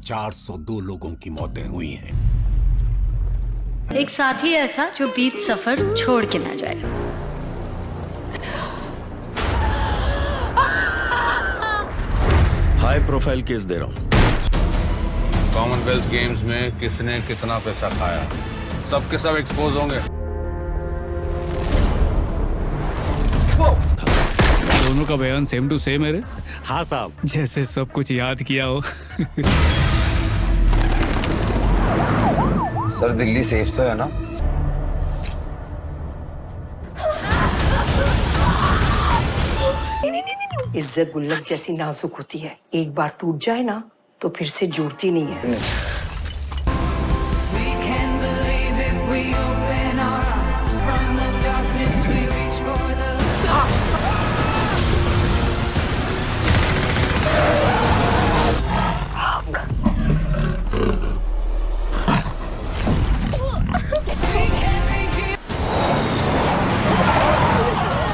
402 लोगों की मौतें हुई हैं। एक साथी ऐसा जो बीच सफर छोड़ के ना जाए। हाई प्रोफाइल केस दे रहा हूं। कॉमनवेल्थ गेम्स में किसने कितना पैसा खाया, सबके सब एक्सपोज होंगे। दोनों का बयान सेम टू सेम है रे। हाँ साहब, जैसे सब कुछ याद किया हो। सर दिल्ली सेफ तो है ना? इज्जत गुल्लक जैसी नाजुक होती है, एक बार टूट जाए ना तो फिर से जुड़ती नहीं है।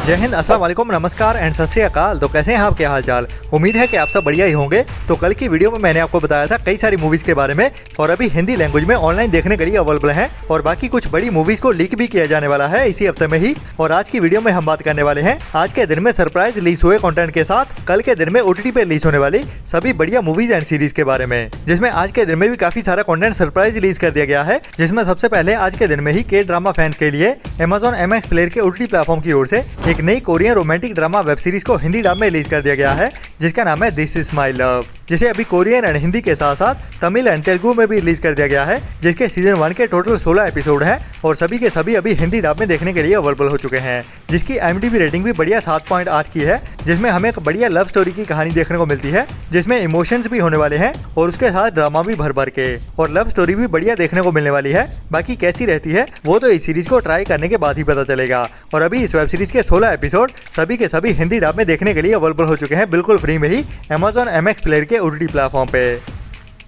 जय हिंद, अस्सलाम वालेकुम, नमस्कार एंड सत श्री अकाल। तो कैसे हैं आप, क्या हाल चाल? उम्मीद है कि आप सब बढ़िया ही होंगे। तो कल की वीडियो में मैंने आपको बताया था कई सारी मूवीज के बारे में, और अभी हिंदी लैंग्वेज में ऑनलाइन देखने के लिए अवेलेबल हैं, और बाकी कुछ बड़ी मूवीज को लीक भी किया जाने वाला है इसी हफ्ते में ही। और आज की वीडियो में हम बात करने वाले हैं आज के दिन में सरप्राइज रिलीज हुए कंटेंट के साथ कल के दिन में OTT पे रिलीज होने वाली सभी बढ़िया मूवीज एंड सीरीज के बारे में, जिसमें आज के दिन में भी काफी सारा कंटेंट सरप्राइज रिलीज कर दिया गया है। जिसमें सबसे पहले आज के दिन में ही के ड्रामा फैंस के लिए Amazon MX प्लेयर के OTT प्लेटफॉर्म की ओर से एक नई Korean romantic drama web series को हिंदी डब में रिलीज कर दिया गया है, जिसका नाम है दिस इज माई लव, जिसे अभी कोरियन एंड हिंदी के साथ साथ तमिल एंड तेलुगु में भी रिलीज कर दिया गया है, जिसके सीजन 1 के टोटल 16 एपिसोड हैं और सभी के सभी अभी हिंदी डब में देखने के लिए अवेलेबल हो चुके हैं, जिसकी IMDb रेटिंग भी बढ़िया 7.8 की है, जिसमें हमें एक बढ़िया लव स्टोरी की कहानी देखने को मिलती है, जिसमें इमोशंस भी होने वाले हैं और उसके साथ ड्रामा भी भर भर के, और लव स्टोरी भी बढ़िया देखने को मिलने वाली है। बाकी कैसी रहती है वो तो इस सीरीज को ट्राई करने के बाद ही पता चलेगा। और अभी इस वेब सीरीज के 16 एपिसोड सभी के सभी हिंदी डब में देखने के लिए अवेलेबल हो चुके हैं, बिल्कुल फ्री में ही Amazon MX प्लेयर के OTT प्लेटफॉर्म पे।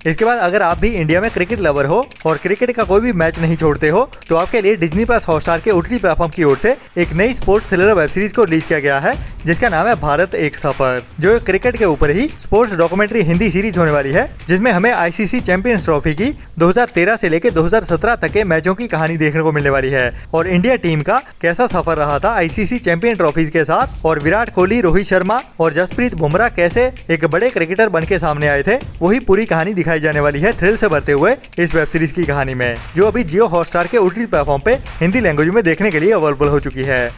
इसके बाद अगर आप भी इंडिया में क्रिकेट लवर हो और क्रिकेट का कोई भी मैच नहीं छोड़ते हो, तो आपके लिए डिज्नी प्लस हॉटस्टार के OTT प्लेटफॉर्म की ओर से एक नई स्पोर्ट्स थ्रिलर वेब सीरीज को रिलीज किया गया है, जिसका नाम है भारत एक सफर, जो क्रिकेट के ऊपर ही स्पोर्ट्स डॉक्यूमेंट्री हिंदी सीरीज होने वाली है, जिसमें हमें ICC चैंपियंस ट्रॉफी की 2013 से लेकर 2017 तक के मैचों की कहानी देखने को मिलने वाली है, और इंडिया टीम का कैसा सफर रहा था ICC चैंपियन ट्रॉफीज के साथ, और विराट कोहली, रोहित शर्मा और जसप्रीत बुमराह कैसे एक बड़े क्रिकेटर बन के सामने आए थे, वही पूरी कहानी दिखाई जाने वाली है थ्रिल से भरते हुए इस वेब सीरीज की कहानी में, जो अभी जियो हॉटस्टार के OTT प्लेटफॉर्म पे हिंदी लैंग्वेज में देखने के लिए अवेलेबल हो चुकी है।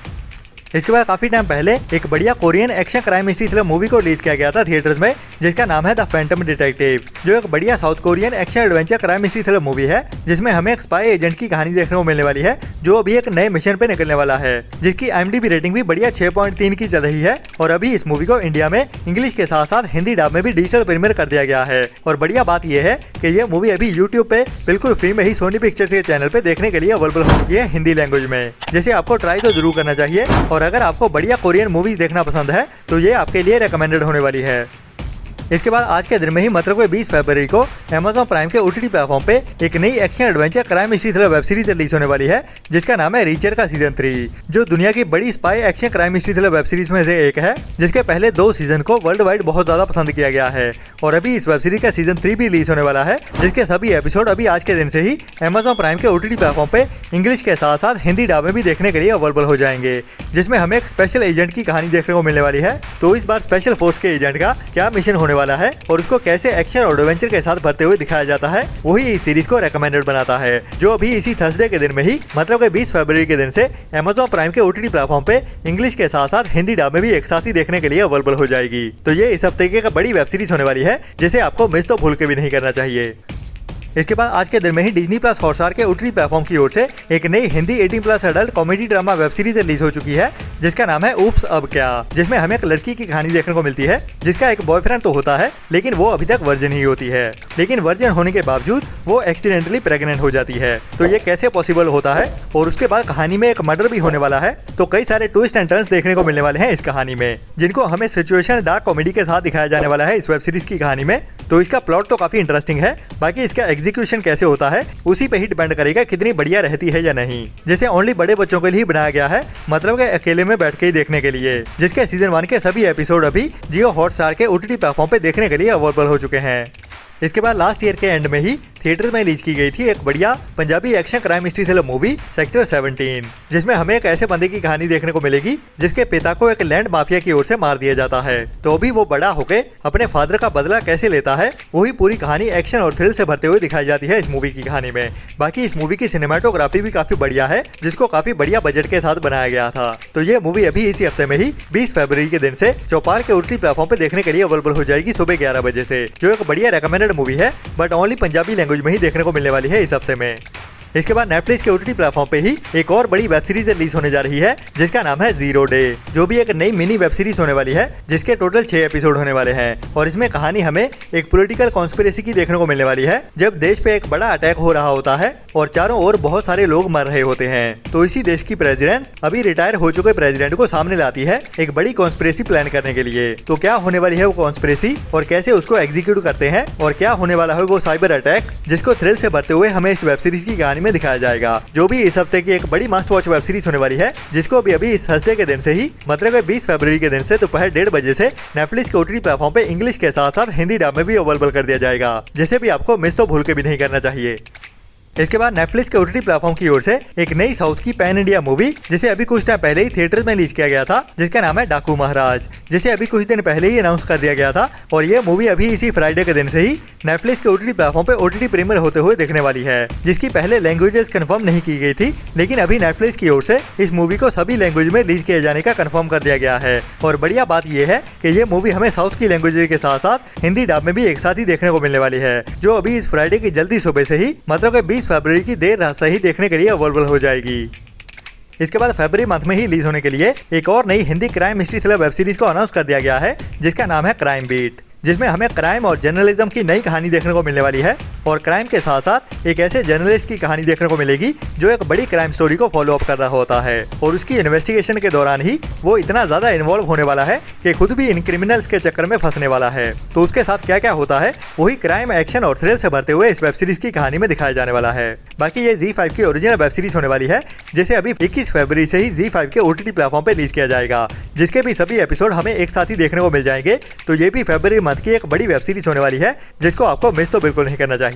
इसके बाद काफी टाइम पहले एक बढ़िया Korean action crime mystery thriller movie को रिलीज किया गया था थिएटर्स में, जिसका नाम है द फैंटम डिटेक्टिव, जो एक बढ़िया south Korean action adventure crime mystery thriller movie है, जिसमें हमें एक स्पाई एजेंट की कहानी देखने को मिलने वाली है, जो अभी एक नए मिशन पे निकलने वाला है, जिसकी IMDb रेटिंग भी बढ़िया 6.3 की चल रही है। और अभी इस मूवी को इंडिया में इंग्लिश के साथ साथ हिंदी डब में भी डिजिटल प्रीमियर कर दिया गया है। और बढ़िया बात यह है कि यह मूवी अभी यूट्यूब पे बिल्कुल फ्री में ही सोनी पिक्चर्स के चैनल पे देखने के लिए अवेलेबल हो चुकी है हिंदी लैंग्वेज में, जिसे आपको ट्राई तो जरूर करना चाहिए। और अगर आपको बढ़िया कोरियन मूवीज देखना पसंद है तो ये आपके लिए रेकमेंडेड होने वाली है। इसके बाद आज के दिन में ही मतलब कि 20 फरवरी को Amazon प्राइम के OTT प्लेटफॉर्म पे एक नई action adventure crime mystery thriller web series release होने वाली है, जिसका नाम है रीचर का सीजन 3, जो दुनिया की बड़ी spy action crime mystery thriller web series में से एक है, जिसके पहले 2 सीजन को वर्ल्ड वाइड बहुत ज्यादा पसंद किया गया है। और अभी इस वेब सीरीज का सीजन 3 भी रिलीज होने वाला है, जिसके सभी एपिसोड अभी आज के दिन से ही Amazon प्राइम के OTT प्लेटफॉर्म पे इंग्लिश के साथ साथ हिंदी डब में भी देखने के लिए अवेलेबल हो जाएंगे, जिसमें हमें एक स्पेशल एजेंट की कहानी देखने को मिलने वाली है। तो इस बार स्पेशल फोर्स के एजेंट का क्या मिशन होने वाला है और उसको कैसे एक्शन और एडवेंचर के साथ भरते हुए दिखाया जाता है, वही इस सीरीज को रेकमेंडेड बनाता है, जो अभी इसी थर्सडे के दिन में ही मतलब कि 20 फरवरी के दिन से Amazon प्राइम के OTT प्लेटफॉर्म पे इंग्लिश के साथ साथ हिंदी डब में भी एक साथ ही देखने के लिए अवेलेबल हो जाएगी। तो ये इस हफ्ते की एक बड़ी वेब सीरीज होने वाली है, जिसे आपको मिस तो भूल के भी नहीं करना चाहिए। इसके बाद आज के दिन में ही डिज्नी प्लस हॉटस्टार के OTT प्लेटफॉर्म की ओर से एक नई Hindi 18+ adult comedy drama web series release हो चुकी है, जिसका नाम है उप्स अब क्या, जिसमें हमें एक लड़की की कहानी देखने को मिलती है, जिसका एक बॉयफ्रेंड तो होता है, लेकिन वो अभी तक वर्जिन ही होती है, लेकिन वर्जिन होने के बावजूद वो एक्सीडेंटली प्रेग्नेंट हो जाती है। तो ये कैसे पॉसिबल होता है, और उसके बाद कहानी में एक मर्डर भी होने वाला है, तो कई सारे ट्विस्ट एंड टर्न्स देखने को मिलने वाले हैं इस कहानी में, जिनको हमें सिचुएशन डार्क कॉमेडी के साथ दिखाया जाने वाला है इस वेब सीरीज की कहानी में। तो इसका प्लॉट तो काफी इंटरेस्टिंग है, बाकी इसका एग्जीक्यूशन कैसे होता है उसी पे ही डिपेंड करेगा कितनी बढ़िया रहती है या नहीं। जैसे ओनली बड़े बच्चों के लिए बनाया गया है, मतलब कि अकेले में बैठ के ही देखने के लिए, जिसके सीजन 1 के सभी एपिसोड अभी जियो हॉटस्टार के OTT प्लेटफॉर्म पे देखने के लिए अवेलेबल हो चुके हैं। इसके बाद लास्ट ईयर के एंड में ही थिएटर में रिलीज की गई थी एक बढ़िया Punjabi action crime mystery thriller movie sector 17, जिसमें हमें एक ऐसे बंदे की कहानी देखने को मिलेगी जिसके पिता को एक लैंड माफिया की ओर से मार दिया जाता है। तो अभी वो बड़ा होके अपने फादर का बदला कैसे लेता है, वही पूरी कहानी एक्शन और थ्रिल से भरते हुए दिखाई जाती है इस मूवी की कहानी में। बाकी इस मूवी की सिनेमाटोग्राफी भी काफी बढ़िया है, जिसको काफी बढ़िया बजट के साथ बनाया गया था। तो ये मूवी अभी इसी हफ्ते में ही 20 फरवरी के दिन से चौपाल के OTT प्लेटफॉर्म पे देखने के लिए अवेलेबल हो जाएगी सुबह 11 बजे से, जो एक बढ़िया रेकमेंडेड मूवी है, बट ओनली पंजाबी लैंग्वेज में ही देखने को मिलने वाली है इस हफ्ते में। इसके बाद नेटफ्लिक्स के OTT प्लेटफॉर्म पे ही एक और बड़ी वेब सीरीज रिलीज होने जा रही है, जिसका नाम है जीरो डे, जो भी एक नई मिनी वेब सीरीज होने वाली है, जिसके टोटल 6 एपिसोड होने वाले हैं। और इसमें कहानी हमें एक पॉलिटिकल कॉन्स्पिरेसी की देखने को मिलने वाली है, जब देश पे एक बड़ा अटैक हो रहा होता है और चारों ओर बहुत सारे लोग मर रहे होते हैं। तो इसी देश की प्रेसिडेंट अभी रिटायर हो चुके प्रेसिडेंट को सामने लाती है एक बड़ी कॉन्स्पिरेसी प्लान करने के लिए। तो क्या होने वाली है वो कॉन्स्पिरेसी और कैसे उसको एग्जीक्यूट करते हैं, और क्या होने वाला है वो साइबर अटैक, जिसको थ्रिल से भरते हुए हमें इस वेब सीरीज की कहानी में दिखाया जाएगा, जो भी इस हफ्ते की एक बड़ी मस्ट वॉच वेब सीरीज होने वाली है, जिसको अभी इस थर्सडे के दिन से ही, मतलब 20 फरवरी के दिन से दोपहर 1:30 बजे से नेटफ्लिक्स के OTT प्लेटफॉर्म पे इंग्लिश के साथ साथ हिंदी डब में भी अवेलेबल कर दिया जाएगा, जिसे भी आपको मिस तो भूल के भी नहीं करना चाहिए। इसके बाद नेटफ्लिक्स के OTT प्लेटफॉर्म की ओर से एक नई साउथ की पैन इंडिया मूवी, जिसे अभी कुछ टाइम पहले ही थिएटर में रिलीज किया गया था, जिसका नाम है डाकू महाराज, जिसे अभी कुछ दिन पहले ही अनाउंस कर दिया गया था। और ये मूवी अभी इसी फ्राइडे के दिन से ही नेटफ्लिक्स के OTT प्लेटफॉर्म पे OTT प्रीमियर होते हुए देखने वाली है, जिसकी पहले लैंग्वेजेस कंफर्म नहीं की गई थी, लेकिन अभी नेटफ्लिक्स की ओर से इस मूवी को सभी लैंग्वेज में रिलीज किए जाने का कंफर्म कर दिया गया है। और बढ़िया बात यह है कि ये मूवी हमें साउथ की लैंग्वेज के साथ साथ हिंदी डब में भी एक साथ ही देखने को मिलने वाली है, जो अभी इस फ्राइडे की जल्दी सुबह से ही, मतलब 20 फरवरी की देर रात से ही देखने के लिए अवेलेबल हो जाएगी। इसके बाद फरवरी मंथ में ही रिलीज होने के लिए एक और नई Hindi crime mystery thriller web series को अनाउंस कर दिया गया है, जिसका नाम है क्राइम बीट, जिसमें हमें क्राइम और जर्नलिज्म की नई कहानी देखने को मिलने वाली है। और क्राइम के साथ साथ एक ऐसे जर्नलिस्ट की कहानी देखने को मिलेगी जो एक बड़ी क्राइम स्टोरी को फॉलो अप कर रहा होता है, और उसकी इन्वेस्टिगेशन के दौरान ही वो इतना ज्यादा इन्वॉल्व होने वाला है कि खुद भी इन क्रिमिनल्स के चक्कर में फंसने वाला है। तो उसके साथ क्या क्या होता है, वही क्राइम, एक्शन और थ्रिल से भरते हुए इस वेब सीरीज की कहानी में दिखाया जाने वाला है। बाकी ये ZEE5 की ओरिजिनल वेब सीरीज होने वाली है, जिसे अभी 21 फरवरी से ही ZEE5 के OTT प्लेटफॉर्म पे रिलीज किया जाएगा, जिसके भी सभी एपिसोड हमें एक साथ ही देखने को मिल जाएंगे। तो ये भी फरवरी मंथ की एक बड़ी वेब सीरीज होने वाली है, जिसको आपको मिस तो बिल्कुल नहीं करना चाहिए।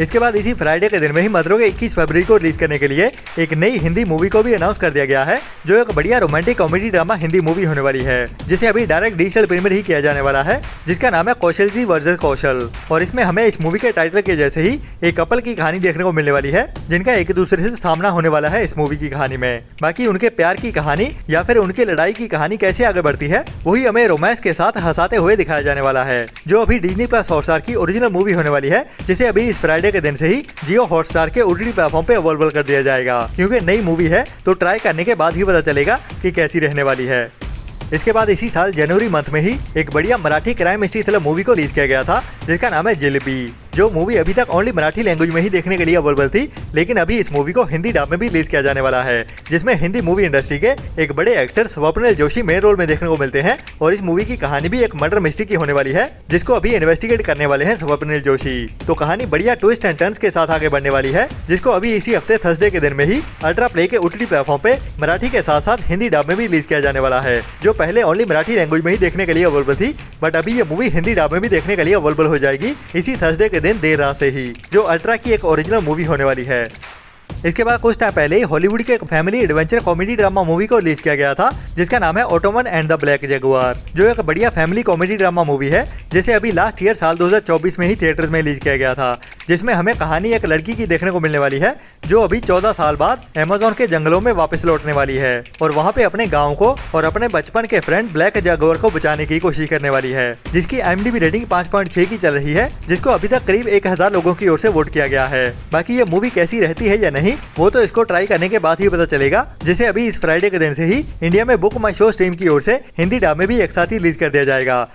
इसके बाद इसी फ्राइडे के दिन में ही मतलब 21 फरवरी को रिलीज करने के लिए एक नई हिंदी मूवी को भी अनाउंस कर दिया गया है, जो एक बढ़िया romantic comedy drama Hindi movie होने वाली है, जिसे अभी डायरेक्ट डिजिटल प्रीमियर ही किया जाने वाला है, जिसका नाम है कौशल जी वर्सेस कौशल। और इसमें हमें इस मूवी के टाइटल के जैसे ही एक कपल की कहानी देखने को मिलने वाली है, जिनका एक दूसरे से सामना होने वाला है इस मूवी की कहानी में। बाकी उनके प्यार की कहानी या फिर उनकी लड़ाई की कहानी कैसे आगे बढ़ती है, वही हमें रोमांस के साथ हंसाते हुए दिखाया जाने वाला है, जो अभी Disney+ हॉटस्टार की ओरिजिनल मूवी होने वाली है, जिसे अभी इस फ्राइडे के दिन से ही जियो हॉटस्टार के OTT प्लेटफॉर्म पे अवेलेबल कर दिया जाएगा। क्योंकि नई मूवी है तो ट्राई करने के बाद ही पता चलेगा कि कैसी रहने वाली है। इसके बाद इसी साल जनवरी मंथ में ही एक बढ़िया Marathi crime mystery thriller movie को रिलीज किया गया था, जिसका नाम है जिलेबी, जो मूवी अभी तक ओनली मराठी लैंग्वेज में ही देखने के लिए अवेलेबल थी, लेकिन अभी इस मूवी को हिंदी डब में भी रिलीज किया जाने वाला है, जिसमें हिंदी मूवी इंडस्ट्री के एक बड़े actor Swapnil Joshi main role में देखने को मिलते हैं। और इस मूवी की कहानी भी एक मर्डर मिस्ट्री की होने वाली है, जिसको अभी इन्वेस्टिगेट करने वाले हैं स्वप्निल जोशी। तो कहानी बढ़िया ट्विस्ट एंड टर्न्स के साथ आगे बढ़ने वाली है, जिसको अभी इसी हफ्ते थर्सडे के दिन में ही अल्ट्रा प्ले के OTT प्लेटफॉर्म पे मराठी के साथ साथ हिंदी डब में भी रिलीज किया जाने वाला है, जो पहले ओनली मराठी लैंग्वेज में ही देखने के लिए अवेलेबल थी, बट अभी ये मूवी हिंदी डब में भी देखने के लिए अवेलेबल हो जाएगी इसी थर्सडे के दिन देर रात से ही, जो अल्ट्रा की एक ओरिजिनल मूवी होने वाली है। इसके बाद कुछ टाइम पहले ही हॉलीवुड के एक family adventure comedy drama movie को रिलीज किया गया था, जिसका नाम है Ottoman and the black Jaguar, जो एक बढ़िया फैमिली कॉमेडी ड्रामा मूवी है, जिसे अभी लास्ट ईयर साल 2024 में ही थिएटर्स में रिलीज किया गया था, जिसमें हमें कहानी एक लड़की की देखने को मिलने वाली है, जो अभी 14 साल बाद अमेज़न के जंगलों में वापस लौटने वाली है और वहाँ पे अपने गाँव को और अपने बचपन के फ्रेंड ब्लैक जगुआर को बचाने की कोशिश करने वाली है, जिसकी IMDb रेटिंग 5.6 की चल रही है, जिसको अभी तक करीब 1000 लोगों की ओर से वोट किया गया है। बाकी ये मूवी कैसी रहती है या नहीं, वो तो इसको ट्राई करने के बाद ही पता चलेगा, जिसे अभी इस फ्राइडे के दिन से ही इंडिया में बुक माई शो स्ट्रीम की ओर से हिंदी डब में भी एक साथ ही रिलीज कर दिया जाएगा।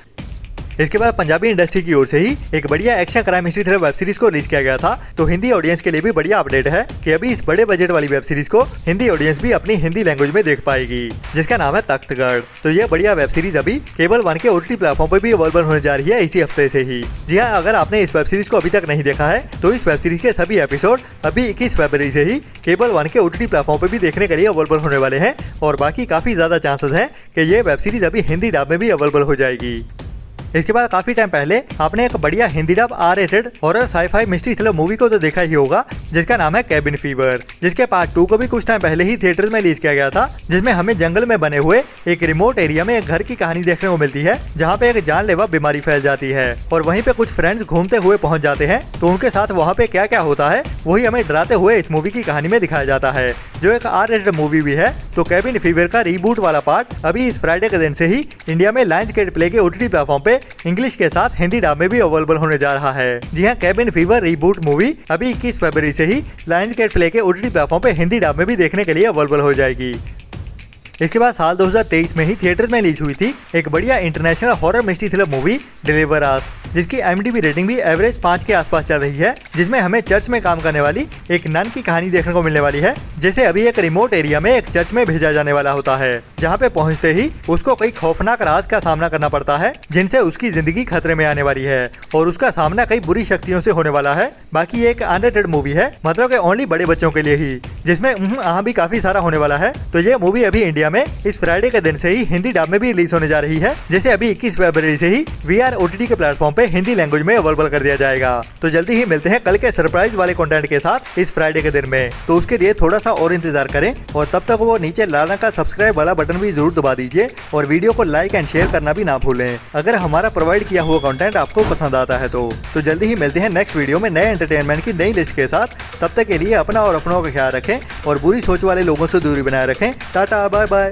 इसके बाद पंजाबी इंडस्ट्री की ओर से ही एक बढ़िया action crime mystery thriller web series को रिलीज किया गया था। तो हिंदी ऑडियंस के लिए भी बढ़िया अपडेट है कि अभी इस बड़े बजट वाली वेब सीरीज को हिंदी ऑडियंस भी अपनी हिंदी लैंग्वेज में देख पाएगी, जिसका नाम है तख्तगढ़। तो ये बढ़िया वेब सीरीज अभी केबल 1 के OTT प्लेटफॉर्म पर भी अवेलेबल होने जा रही है इसी हफ्ते से ही। जी हाँ, अगर आपने इस वेब सीरीज को अभी तक नहीं देखा है तो इस वेब सीरीज के सभी एपिसोड अभी 21 फरवरी से ही केबल 1 के OTT प्लेटफॉर्म पर भी देखने के लिए अवेलेबल होने वाले हैं, और बाकी काफी ज्यादा चांसेस है कि ये वेब सीरीज अभी हिंदी डब में भी अवेलेबल हो जाएगी। इसके बाद काफी टाइम पहले आपने एक बढ़िया Hindi dub R-rated horror sci-fi mystery thriller movie को तो देखा ही होगा, जिसका नाम है कैबिन फीवर, जिसके पार्ट 2 को भी कुछ टाइम पहले ही थिएटर्स में रिलीज किया गया था, जिसमें हमें जंगल में बने हुए एक रिमोट एरिया में एक घर की कहानी देखने को मिलती है, जहाँ पे एक जानलेवा बीमारी फैल जाती है और वहीं पे कुछ फ्रेंड्स घूमते हुए पहुंच जाते हैं। तो उनके साथ वहाँ पे क्या क्या होता है वही हमें डराते हुए इस मूवी की कहानी में दिखाया जाता है, जो एक R-rated मूवी भी है। तो कैबिन फीवर का रीबूट वाला पार्ट अभी इस फ्राइडे के दिन से ही इंडिया में लायंसगेट प्ले के OTT प्लेटफॉर्म पे इंग्लिश के साथ हिंदी डब में भी अवेलेबल होने जा रहा है। जी हाँ, कैबिन फीवर रीबूट मूवी अभी 21 फरवरी से ही लायंसगेट प्ले के OTT प्लेटफॉर्म पे हिंदी डब में भी देखने के लिए अवेलेबल हो जाएगी। इसके बाद साल 2023 में ही थिएटर्स में रिलीज हुई थी एक बढ़िया international horror mystery thriller movie deliver us, जिसकी IMDb रेटिंग भी एवरेज 5 के आसपास चल रही है, जिसमें हमें चर्च में काम करने वाली एक नन की कहानी देखने को मिलने वाली है, जैसे अभी एक रिमोट एरिया में एक चर्च में भेजा जाने वाला होता है, जहाँ पे पहुँचते ही उसको कई खौफनाक राज का सामना करना पड़ता है, जिनसे उसकी जिंदगी खतरे में आने वाली है और उसका सामना कई बुरी शक्तियों से होने वाला है। बाकी ये एक R-rated मूवी है, मतलब कि ओनली बड़े बच्चों के लिए ही, जिसमें भी काफी सारा होने वाला है। तो ये मूवी अभी इंडिया में इस फ्राइडे के दिन से ही हिंदी डब में भी रिलीज होने जा रही है, जैसे अभी 21 फरवरी से ही VR OTT के प्लेटफॉर्म पे हिंदी लैंग्वेज में अवेलेबल कर दिया जाएगा। तो जल्दी ही मिलते हैं कल के सरप्राइज वाले कंटेंट के साथ इस फ्राइडे के दिन में, तो उसके लिए थोड़ा सा और इंतजार करें और तब तक वो नीचे लाल रंग का सब्सक्राइब वाला बटन भी जरूर दबा दीजिए और वीडियो को लाइक एंड शेयर करना भी ना भूलें, अगर हमारा प्रोवाइड किया हुआ कंटेंट आपको पसंद आता है तो जल्दी ही मिलते हैं नेक्स्ट वीडियो में नए एंटरटेनमेंट की नई लिस्ट के साथ। तब तक के लिए अपना और अपनों का ख्याल रखें और बुरी सोच वाले लोगों से दूरी बनाए रखें। Tata, bye bye.